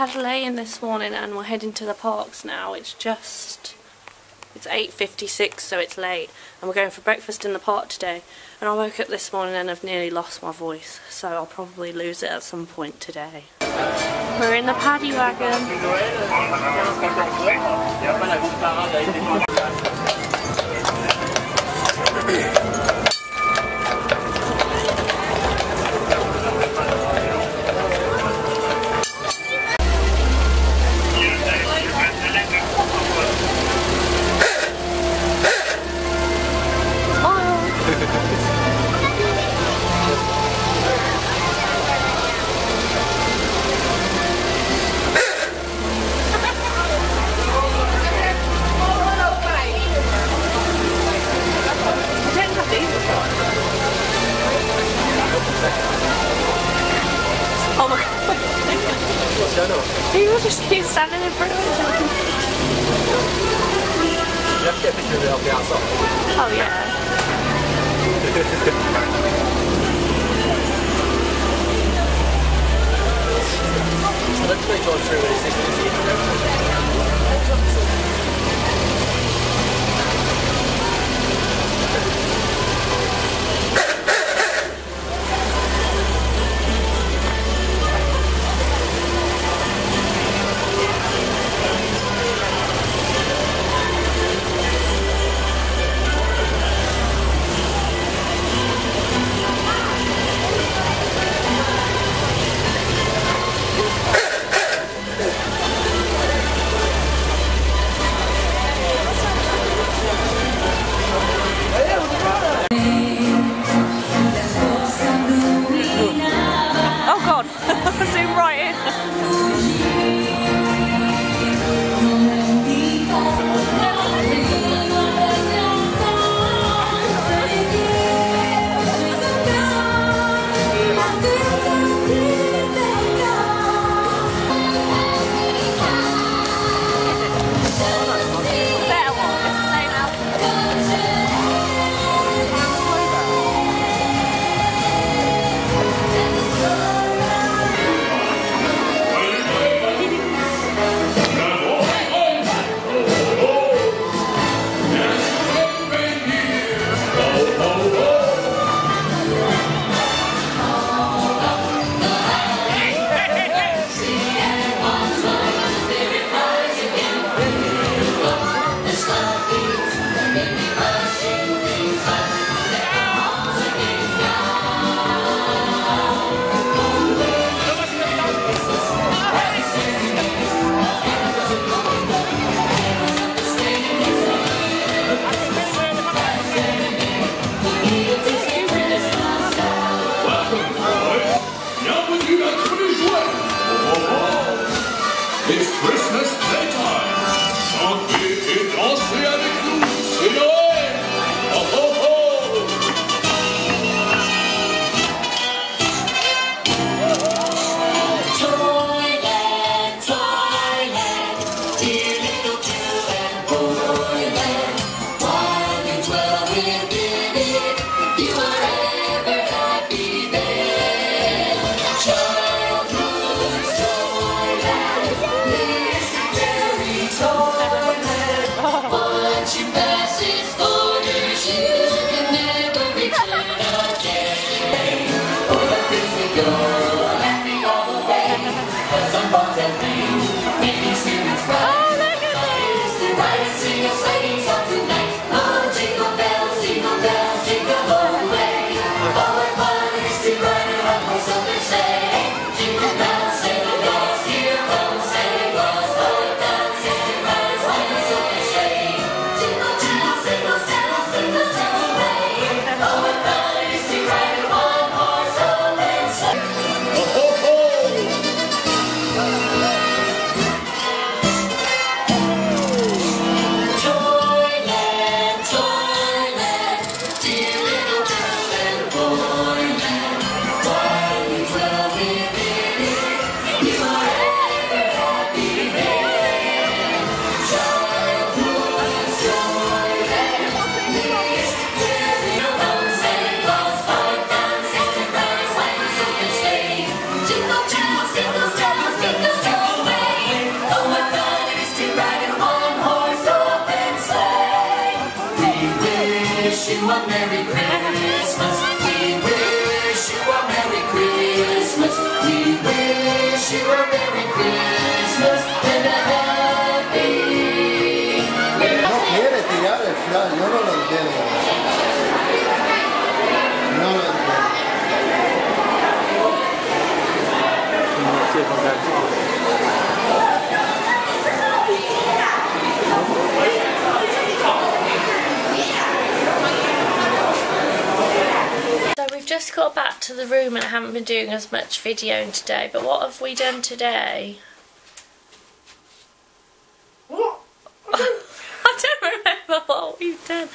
had a lay-in this morning and we're heading to the parks now. It's 8:56, so it's late, and we're going for breakfast in the park today. And I woke up this morning and I've nearly lost my voice, so I'll probably lose it at some point today. We're in the paddy wagon. Oh my god. What's going on? He's standing in front of us. You have to get a picture of it on the outside. Oh yeah. I don't think they drive through when it's 6 minutes in. Zoom right in. It's Christmas playtime. Chantez et dansez avec nous, c'est l'heure. wish you a Merry Christmas. We wish you a Merry Christmas. We wish you a Merry Christmas and a Happy New Year. No quiere tirar el flan, yo no lo entiendo. No lo entiendo. So we've just got back to the room and haven't been doing as much videoing today, but what have we done today? What? I don't remember what we've done.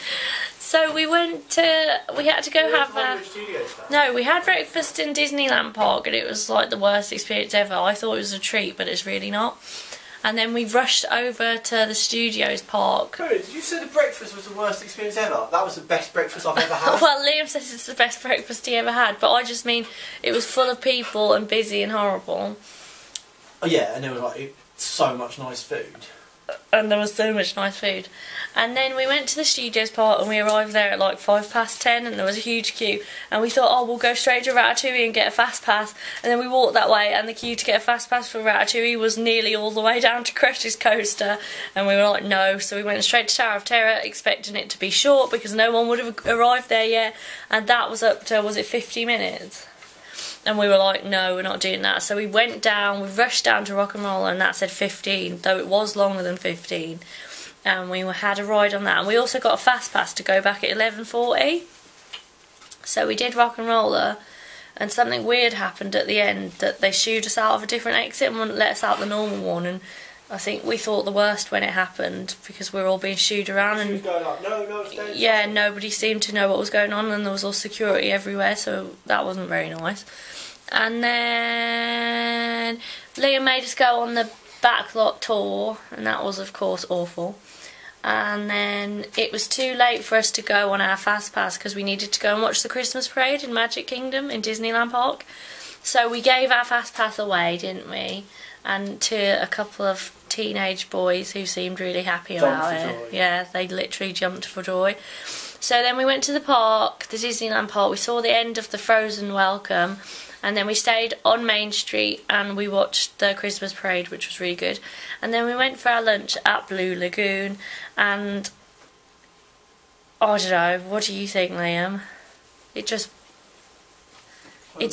So we had to go we had breakfast in Disneyland Park and it was like the worst experience ever. I thought it was a treat, but it's really not. And then we rushed over to the Studios Park. Chloe, did you say the breakfast was the worst experience ever? That was the best breakfast I've ever had. Well, Liam says it's the best breakfast he ever had, but I just mean it was full of people and busy and horrible. Oh yeah, and there was like so much nice food. And there was so much nice food. And then we went to the Studios Park and we arrived there at like 10:05 and there was a huge queue. And we thought, oh, we'll go straight to Ratatouille and get a fast pass. And then we walked that way and the queue to get a fast pass for Ratatouille was nearly all the way down to Crush's Coaster. And we were like, no. So we went straight to Tower of Terror expecting it to be short because no one would have arrived there yet. And that was up to, was it 50 minutes? And we were like, no, we're not doing that. So we went down, we rushed down to Rock and Roller and that said 15, though it was longer than 15. And we had a ride on that. And we also got a fast pass to go back at 11:40. So we did Rock and Roller and something weird happened at the end, that they shooed us out of a different exit and wouldn't let us out the normal one. And I think we thought the worst when it happened because we were all being shooed around and Going like, no, stay. yeah, nobody seemed to know what was going on and there was all security everywhere, so that wasn't very nice. And then Liam made us go on the backlot tour and that was of course awful. And then it was too late for us to go on our fast pass because we needed to go and watch the Christmas parade in Magic Kingdom in Disneyland Park. So we gave our fast pass away, didn't we? And to a couple of teenage boys who seemed really happy about it. Yeah, they literally jumped for joy. So then we went to the park, the Disneyland Park. We saw the end of the Frozen Welcome. And then we stayed on Main Street and we watched the Christmas parade, which was really good. And then we went for our lunch at Blue Lagoon. And I don't know, what do you think, Liam? It's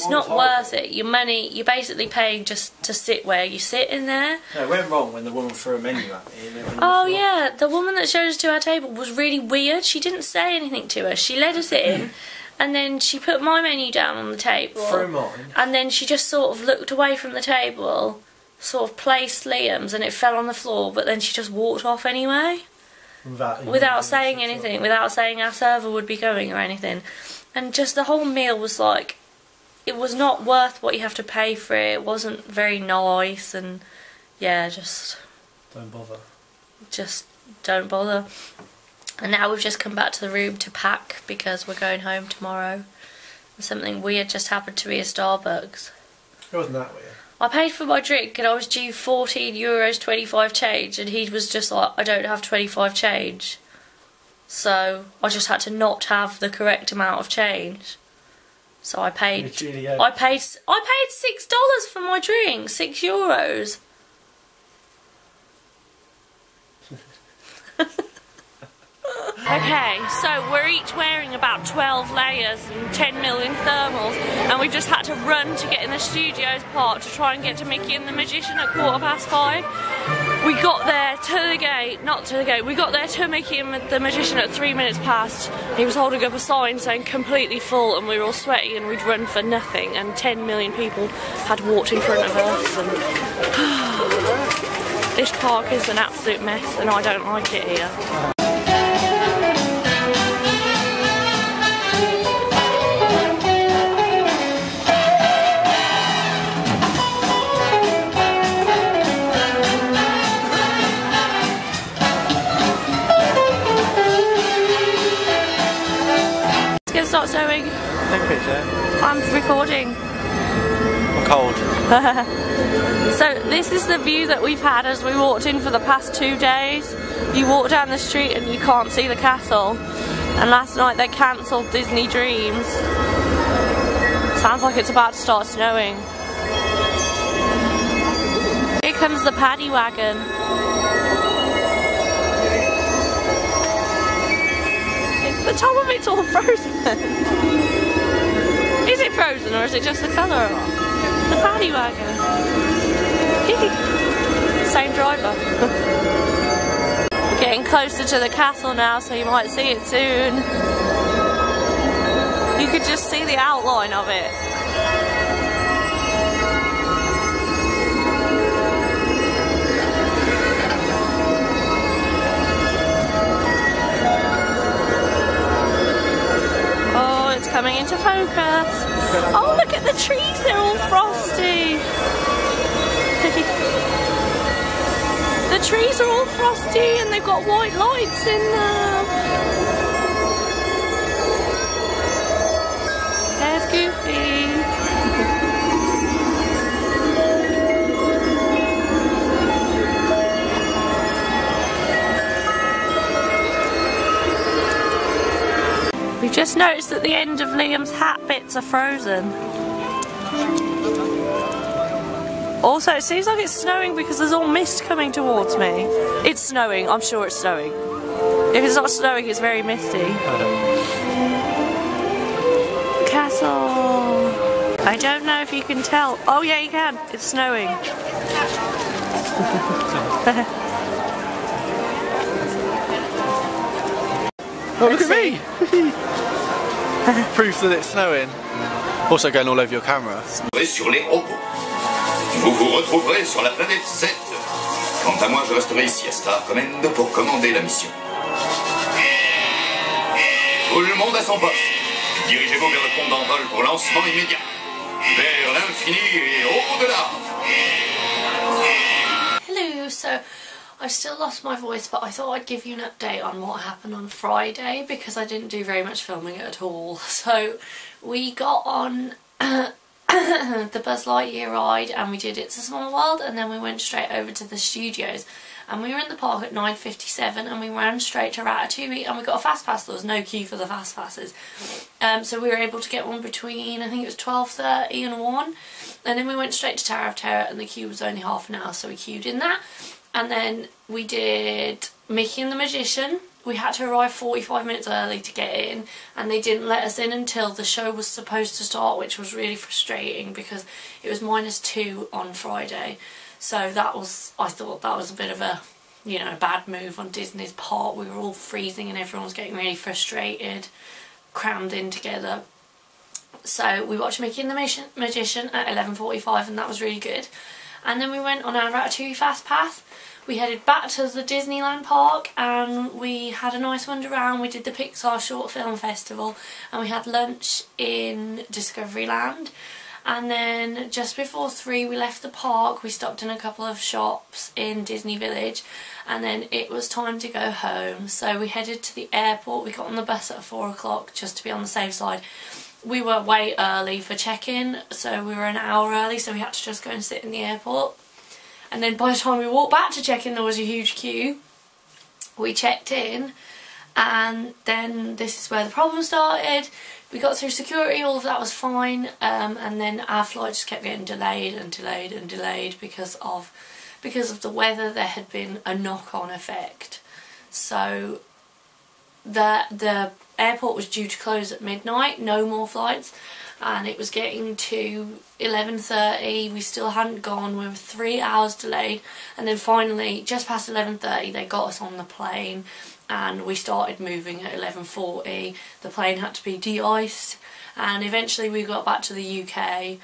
not worth it. Your money, you're basically paying just to sit where you sit in there. No, it went wrong when the woman threw a menu at me. Oh yeah, the woman that showed us to our table was really weird. She didn't say anything to us. She let us in. And then she put my menu down on the table. Through mine. And then she just sort of looked away from the table, sort of placed Liam's, and it fell on the floor, but then she just walked off anyway. Without saying anything, without saying our server would be going or anything. And just the whole meal was like, it was not worth what you have to pay for it. It wasn't very nice, and yeah, just... Don't bother. Just don't bother. And now we've just come back to the room to pack because we're going home tomorrow. And something weird just happened to me at Starbucks. It wasn't that weird. I paid for my drink and I was due €14.25 change and he was just like, I don't have 25 change. So I just had to not have the correct amount of change. So I paid I paid $6 for my drink, €6. Okay, so we're each wearing about 12 layers and 10 million thermals, and we've just had to run to get in the Studios Park to try and get to Mickey and the Magician at 5:15. We got there to the gate, not to the gate, we got there to Mickey and the Magician at 3 minutes past. He was holding up a sign saying completely full, and we were all sweaty and we'd run for nothing, and 10 million people had walked in front of us. And this park is an absolute mess and I don't like it here. Start sewing. Take a picture. I'm recording. I'm cold. So this is the view that we've had as we walked in for the past 2 days. You walk down the street and you can't see the castle. And last night they cancelled Disney Dreams. Sounds like it's about to start snowing. Here comes the paddy wagon. The top of it's all frozen. Is it frozen or is it just the colour? The paddy wagon. Same driver. We're getting closer to the castle now, so you might see it soon. You could just see the outline of it. Oh, it's coming into focus. Oh, look at the trees, they're all frosty. The trees are all frosty and they've got white lights in them. There's Goofy. We just noticed that the end of Liam's hat bits are frozen. Also, it seems like it's snowing because there's all mist coming towards me. It's snowing, I'm sure it's snowing. If it's not snowing, it's very misty. Castle. I don't know if you can tell. Oh yeah, you can. It's snowing. Oh, look at me! Proof that it's snowing. Also going all over your camera. Sur les robots. Vous vous retrouverez sur la planète Z. Quant à moi, je resterai ici à Star Command pour commander la mission. Tout le monde à son poste. Dirigez-vous vers le pont d'envol pour lancement immédiat. Vers l'infini et au-delà. Hello, so I still lost my voice, but I thought I'd give you an update on what happened on Friday because I didn't do very much filming at all. So we got on the Buzz Lightyear ride and we did It's a Small World, and then we went straight over to the studios, and we were in the park at 9:57 and we ran straight to Ratatouille and we got a fast pass. There was no queue for the fast passes, so we were able to get one between, I think it was 12:30 and 1, and then we went straight to Tower of Terror and the queue was only half an hour, so we queued in that. And then we did Mickey and the Magician. We had to arrive 45 minutes early to get in, and they didn't let us in until the show was supposed to start, which was really frustrating because it was -2 on Friday. So that was, I thought that was a bit of a, you know, bad move on Disney's part. We were all freezing and everyone was getting really frustrated, crammed in together. So we watched Mickey and the Magician at 11:45 and that was really good. And then we went on our Ratatouille Fast Pass. We headed back to the Disneyland park and we had a nice wander around. We did the Pixar Short Film Festival and we had lunch in Discoveryland. And then just before 3 we left the park. We stopped in a couple of shops in Disney Village and then it was time to go home. So we headed to the airport. We got on the bus at 4 o'clock just to be on the safe side. We were way early for check-in, so we were an hour early, so we had to just go and sit in the airport. And then by the time we walked back to check-in, there was a huge queue. We checked in, and then this is where the problem started. We got through security, all of that was fine, and then our flight just kept getting delayed and delayed and delayed because of the weather. There had been a knock-on effect. So the airport was due to close at midnight, no more flights, and it was getting to 11:30. We still hadn't gone. We were 3 hours delayed, and then finally just past 11:30 they got us on the plane and we started moving at 11:40. The plane had to be de-iced and eventually we got back to the UK.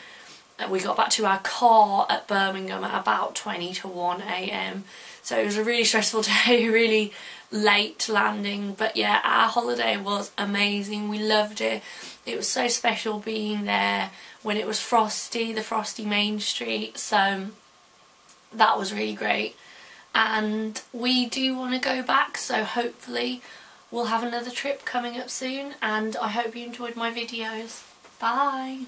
We got back to our car at Birmingham at about 20 to 1 AM. So it was a really stressful day, really late landing, but yeah, our holiday was amazing. We loved it. It was so special being there when it was frosty, the frosty Main Street, so that was really great. And we do want to go back, so hopefully we'll have another trip coming up soon, and I hope you enjoyed my videos. Bye!